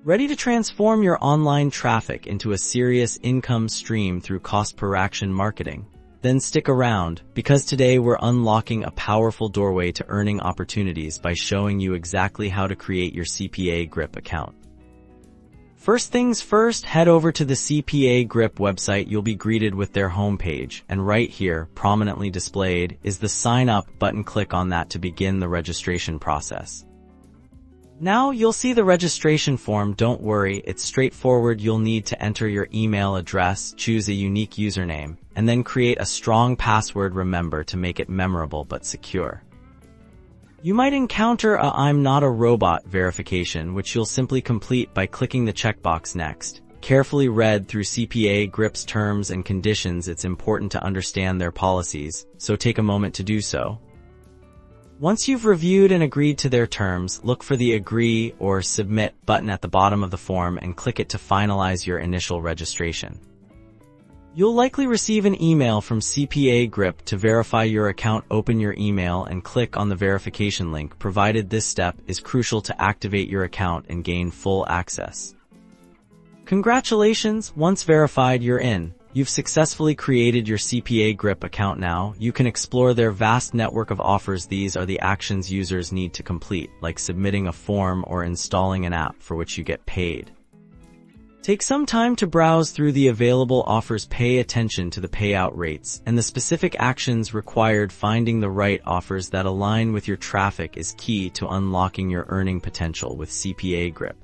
Ready to transform your online traffic into a serious income stream through cost-per-action marketing? Then stick around, because today we're unlocking a powerful doorway to earning opportunities by showing you exactly how to create your CPA Grip account. First things first, head over to the CPA Grip website. You'll be greeted with their homepage, and right here, prominently displayed, is the Sign Up button. Click on that to begin the registration process. Now you'll see the registration form. Don't worry, it's straightforward. You'll need to enter your email address, choose a unique username, and then create a strong password. Remember to make it memorable but secure. You might encounter a "I'm not a robot" verification, which you'll simply complete by clicking the checkbox next. Carefully read through CPA Grip's terms and conditions. It's important to understand their policies, so take a moment to do so. Once you've reviewed and agreed to their terms, look for the Agree or Submit button at the bottom of the form and click it to finalize your initial registration. You'll likely receive an email from CPA Grip to verify your account. Open your email and click on the verification link provided. This step is crucial to activate your account and gain full access. Congratulations! Once verified, you're in. You've successfully created your CPA Grip account. Now, you can explore their vast network of offers. These are the actions users need to complete, like submitting a form or installing an app for which you get paid. Take some time to browse through the available offers. Pay attention to the payout rates and the specific actions required. Finding the right offers that align with your traffic is key to unlocking your earning potential with CPA Grip.